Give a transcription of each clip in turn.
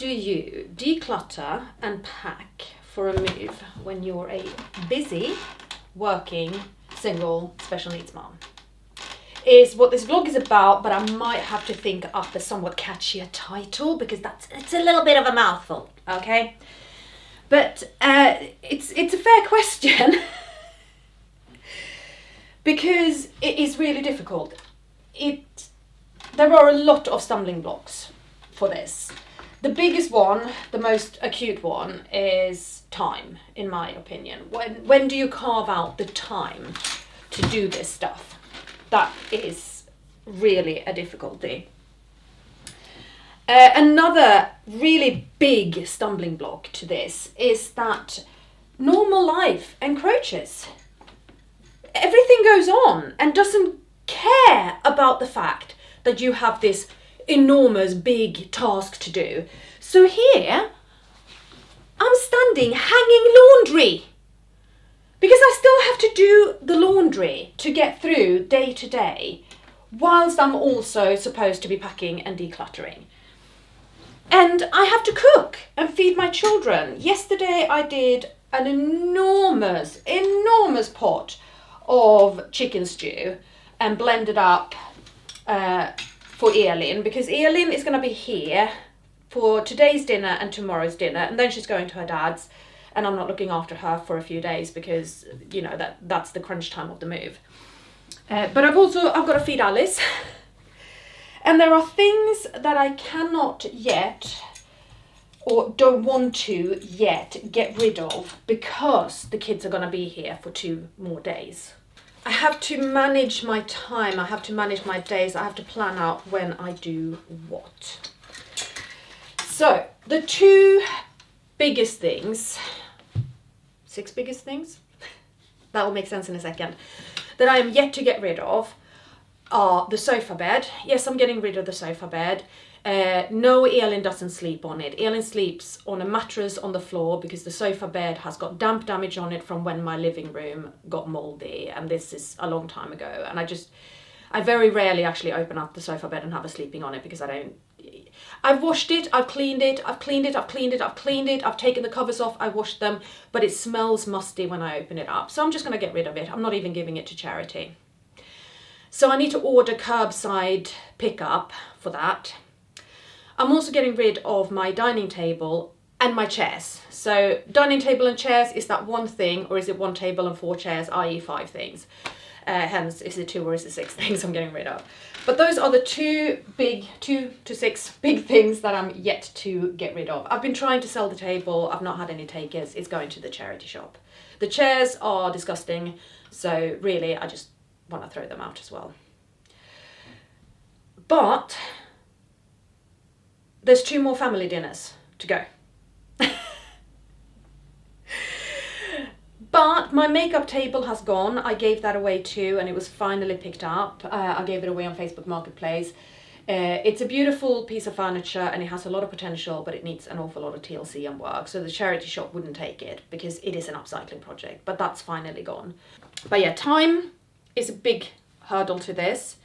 do you declutter and pack for a move when you're a busy, working, single, special needs mom? Is what this vlog is about, but I might have to think up a somewhat catchier title because it's a little bit of a mouthful, okay? But it's a fair question because it is really difficult. There are a lot of stumbling blocks for this. The biggest one, the most acute one, is time, in my opinion. When do you carve out the time to do this stuff? That is really a difficulty. Another really big stumbling block to this is that normal life encroaches. Everything goes on and doesn't care about the fact that you have this enormous big task to do. So here, I'm standing hanging laundry because I still have to do the laundry to get through day to day, whilst I'm also supposed to be packing and decluttering. And I have to cook and feed my children. Yesterday I did an enormous pot of chicken stew and blended up for Elin, because Elin is going to be here for today's dinner and tomorrow's dinner, and then she's going to her dad's, and I'm not looking after her for a few days because, you know, that's the crunch time of the move. But I've got to feed Alice. And there are things that I cannot yet, or don't want to yet, get rid of because the kids are going to be here for 2 more days. I have to manage my time, I have to manage my days, I have to plan out when I do what. So, the 2 biggest things, 6 biggest things, that will make sense in a second, that I am yet to get rid of are the sofa bed. Yes, I'm getting rid of the sofa bed. No, Elin doesn't sleep on it. Elin sleeps on a mattress on the floor because the sofa bed has got damp damage on it from when my living room got moldy, and this is a long time ago. And I very rarely actually open up the sofa bed and have her sleeping on it because I've washed it, I've cleaned it, I've taken the covers off, I washed them, but it smells musty when I open it up. So I'm just going to get rid of it. I'm not even giving it to charity. So I need to order curbside pickup for that. I'm also getting rid of my dining table and my chairs. So dining table and chairs, is that one thing, or is it 1 table and 4 chairs, i.e. 5 things? Hence, is it 2 or is it 6 things I'm getting rid of? But those are the 2 to 6 big things that I'm yet to get rid of. I've been trying to sell the table, I've not had any takers, it's going to the charity shop. The chairs are disgusting, so really I just want to throw them out as well. But there's 2 more family dinners to go. But my makeup table has gone. I gave that away too, and it was finally picked up. I gave it away on Facebook Marketplace. It's a beautiful piece of furniture and it has a lot of potential, but it needs an awful lot of TLC and work. So the charity shop wouldn't take it because it is an upcycling project, but that's finally gone. But yeah, time is a big hurdle to this,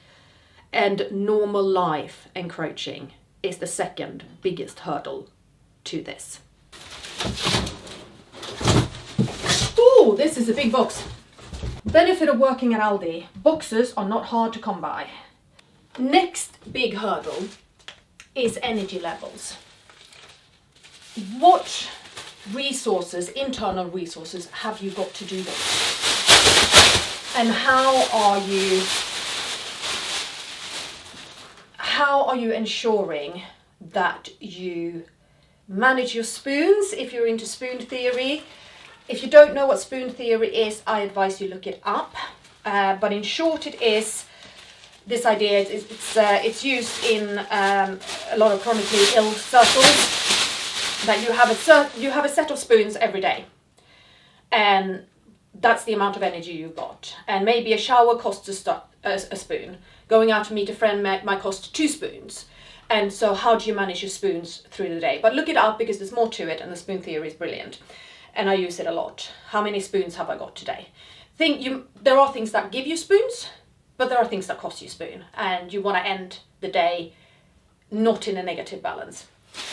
and normal life encroaching is the second biggest hurdle to this. Ooh, this is a big box. Benefit of working at Aldi: boxes are not hard to come by. Next big hurdle is energy levels. What resources, internal resources, have you got to do this? And how are you ensuring that you manage your spoons, if you're into spoon theory? If you don't know what spoon theory is, I advise you look it up. But in short, it is this idea. It's used in a lot of chronically ill circles, that you have a set of spoons every day, and that's the amount of energy you've got. And maybe a shower costs a spoon. Going out to meet a friend might cost 2 spoons. And so how do you manage your spoons through the day? But look it up because there's more to it, and the spoon theory is brilliant. And I use it a lot. How many spoons have I got today? There are things that give you spoons, but there are things that cost you spoon. And you want to end the day not in a negative balance.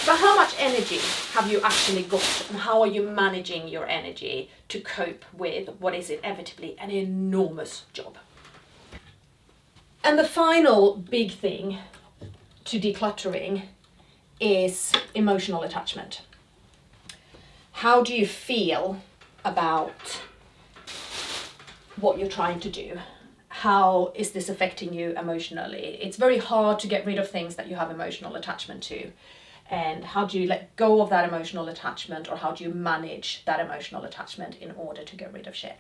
But how much energy have you actually got, and how are you managing your energy to cope with what is inevitably an enormous job? And the final big thing to decluttering is emotional attachment. How do you feel about what you're trying to do? How is this affecting you emotionally? It's very hard to get rid of things that you have emotional attachment to. And how do you let go of that emotional attachment, or how do you manage that emotional attachment in order to get rid of shit?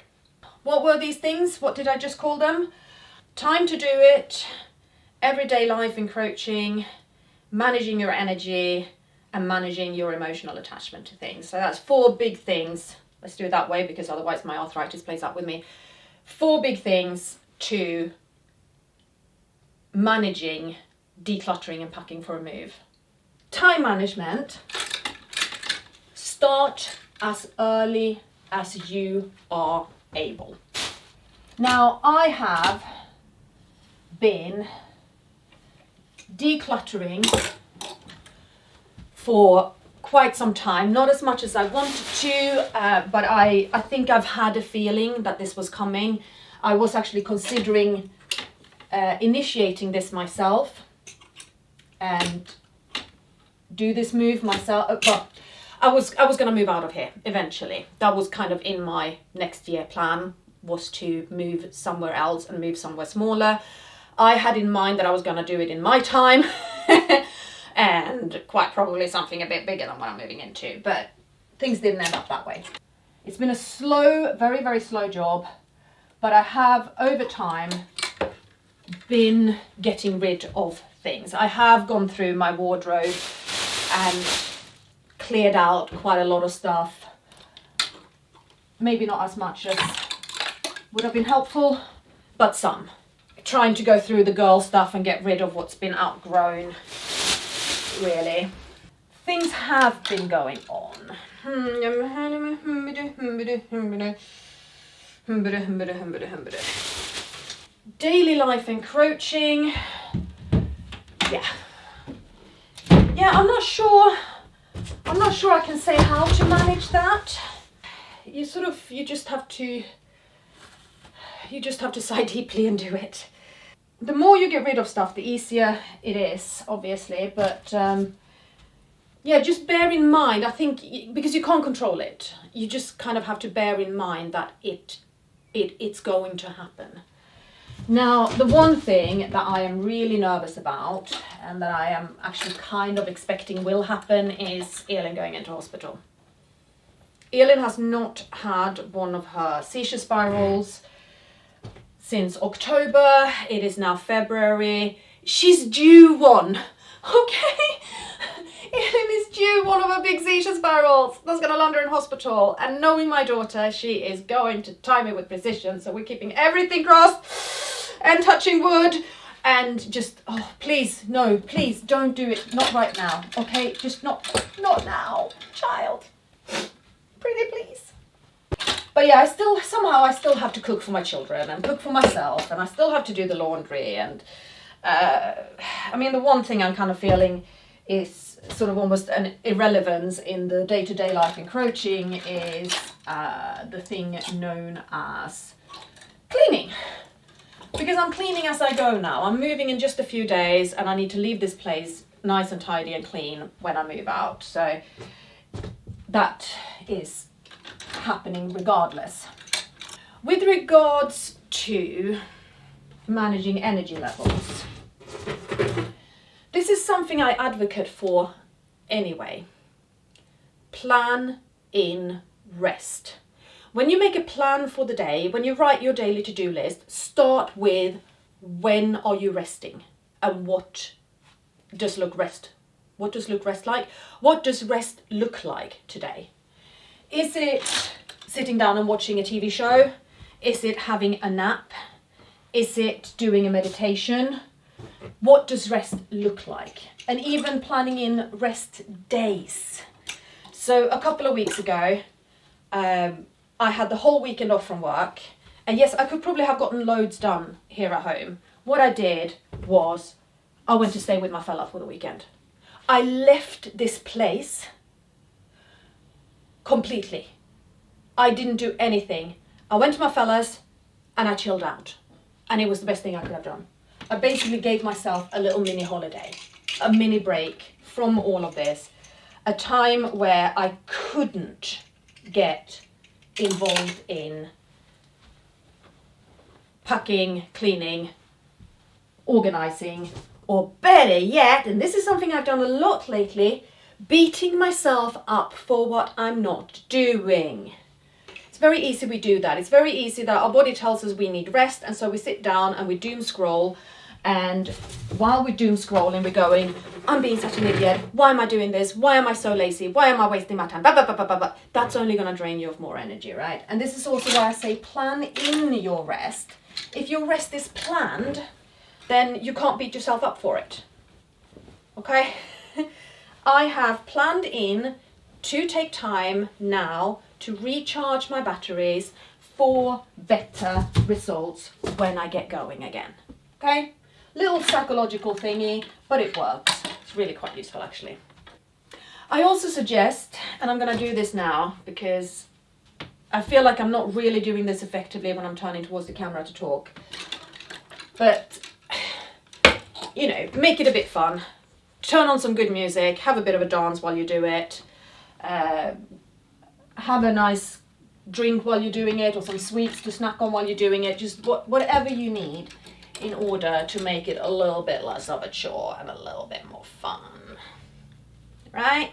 What were these things? What did I just call them? Time to do it, everyday life encroaching, managing your energy, and managing your emotional attachment to things. So that's 4 big things. Let's do it that way, because otherwise my arthritis plays up with me. 4 big things to managing, decluttering and packing for a move. Time management. Start as early as you are able. Now, I have been decluttering for quite some time, not as much as I wanted to, but I think I've had a feeling that this was coming. I was actually considering initiating this myself and do this move myself. Well, I was going to move out of here eventually. That was kind of in my next year plan, was to move somewhere else and move somewhere smaller. I had in mind that I was going to do it in my time and quite probably something a bit bigger than what I'm moving into, but things didn't end up that way. It's been a slow, very, very slow job, but I have over time been getting rid of things. I have gone through my wardrobe and cleared out quite a lot of stuff. Maybe not as much as would have been helpful, but some. Trying to go through the girl stuff and get rid of what's been outgrown, really. Things have been going on. Daily life encroaching. Yeah, I'm not sure I can say how to manage that. You just have to sigh deeply and do it. The more you get rid of stuff, the easier it is, obviously, but yeah, just bear in mind, I think, because you can't control it, you just kind of have to bear in mind that it's going to happen. Now, the one thing that I am really nervous about, and that I am actually kind of expecting will happen, is Elin going into hospital. Elin has not had one of her seizure spirals since October. It is now February. She's due one, okay? Elin is due one of her big seizure spirals. That's going to land her in hospital. And knowing my daughter, she is going to time it with precision. So we're keeping everything crossed and touching wood. And just, oh, please, no, please don't do it. Not right now, okay? Just not now, child. Pretty please. But yeah, I still have to cook for my children and cook for myself. And I still have to do the laundry. And I mean, the one thing I'm kind of feeling is sort of almost an irrelevance in the day-to-day life encroaching is the thing known as cleaning. Because I'm cleaning as I go now. I'm moving in just a few days and I need to leave this place nice and tidy and clean when I move out. So that is happening regardless. With regards to managing energy levels, this is something I advocate for anyway. Plan in rest. When you make a plan for the day, when you write your daily to-do list, start with when are you resting and what does rest like? What does rest look like today? Is it sitting down and watching a TV show? Is it having a nap? Is it doing a meditation? What does rest look like? And even planning in rest days. So a couple of weeks ago, I had the whole weekend off from work. And yes, I could probably have gotten loads done here at home. What I did was I went to stay with my fella for the weekend. I left this place completely. I didn't do anything. I went to my fellas and I chilled out. And it was the best thing I could have done. I basically gave myself a little mini holiday, a mini break from all of this. A time where I couldn't get involved in packing, cleaning, organizing, or better yet, and this is something I've done a lot lately, beating myself up for what I'm not doing. It's very easy we do that. It's very easy that our body tells us we need rest, and so we sit down and we doom scroll, and while we're doom scrolling we're going, I'm being such an idiot, why am I doing this, why am I so lazy, why am I wasting my time, blah, blah, blah, blah, blah, blah. That's only going to drain you of more energy, right? And this is also why I say plan in your rest. If your rest is planned, then you can't beat yourself up for it. Okay? I have planned in to take time now to recharge my batteries for better results when I get going again. Okay? Little psychological thingy, but it works. It's really quite useful actually. I also suggest, and I'm going to do this now because I feel like I'm not really doing this effectively when I'm turning towards the camera to talk. But, you know, make it a bit fun. Turn on some good music, have a bit of a dance while you do it. Have a nice drink while you're doing it, or some sweets to snack on while you're doing it. Just whatever you need in order to make it a little bit less of a chore and a little bit more fun. Right?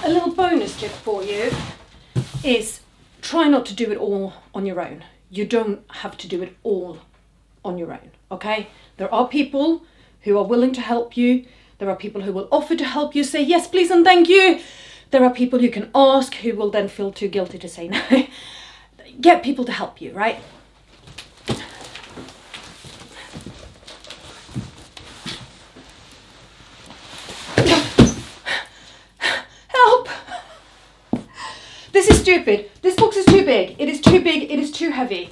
A little bonus tip for you is try not to do it all on your own. You don't have to do it all on your own, okay? There are people who are willing to help you. There are people who will offer to help you, say yes, please and thank you. There are people you can ask who will then feel too guilty to say no. Get people to help you, right? Help! This is stupid. This box is too big. It is too big. It is too heavy.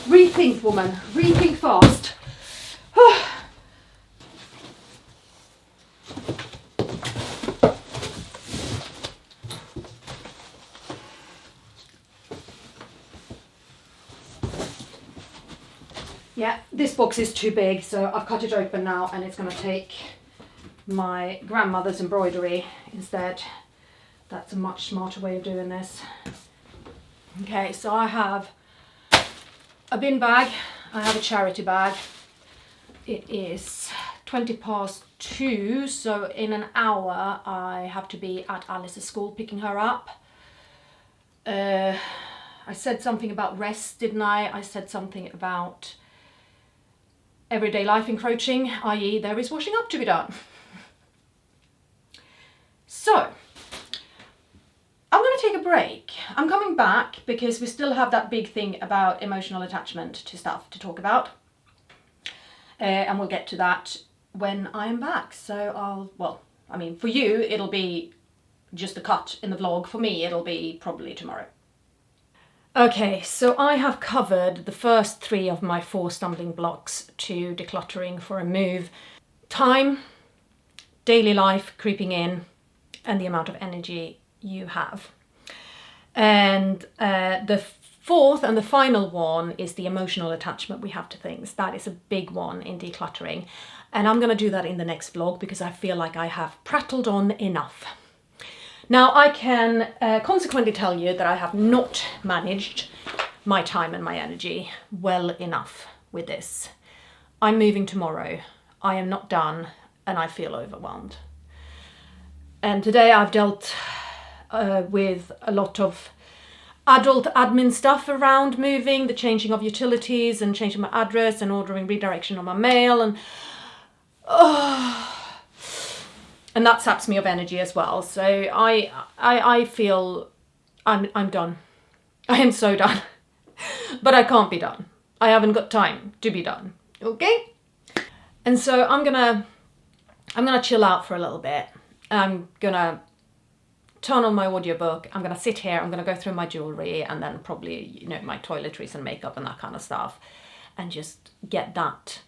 Rethink, woman. Rethink fast. Yeah, this box is too big, so I've cut it open now and it's going to take my grandmother's embroidery instead. That's a much smarter way of doing this. Okay, so I have a bin bag, I have a charity bag. It is 2:20, so in an hour I have to be at Alice's school picking her up. I said something about rest, didn't I? I said something about everyday life encroaching, i.e. there is washing up to be done. So, I'm going to take a break. I'm coming back because we still have that big thing about emotional attachment to stuff to talk about. And we'll get to that when I'm back. So for you, it'll be just a cut in the vlog. For me, it'll be probably tomorrow. Okay, so I have covered the first 3 of my 4 stumbling blocks to decluttering for a move. Time, daily life creeping in, and the amount of energy you have. And the 4th and the final one is the emotional attachment we have to things. That is a big one in decluttering. And I'm going to do that in the next vlog because I feel like I have prattled on enough. Now I can consequently tell you that I have not managed my time and my energy well enough with this. I'm moving tomorrow. I am not done and I feel overwhelmed. And today I've dealt with a lot of adult admin stuff around moving, the changing of utilities and changing my address and ordering redirection on my mail and that saps me of energy as well. So I feel I'm done. I am so done. But I can't be done. I haven't got time to be done. Okay? And so I'm gonna chill out for a little bit. I'm gonna turn on my audiobook. I'm gonna sit here. I'm gonna go through my jewelry and then probably, my toiletries and makeup and that kind of stuff, and just get that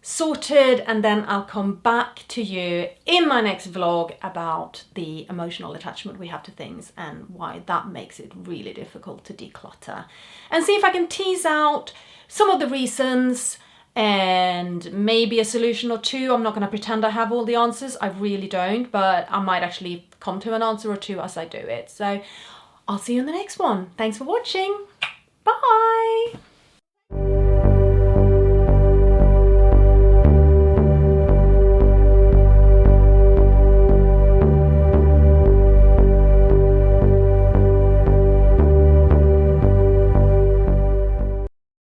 sorted, and then I'll come back to you in my next vlog about the emotional attachment we have to things and why that makes it really difficult to declutter, and see if I can tease out some of the reasons and maybe a solution or two. I'm not going to pretend I have all the answers, I really don't, but I might actually come to an answer or two as I do it. So I'll see you in the next one. Thanks for watching. Bye.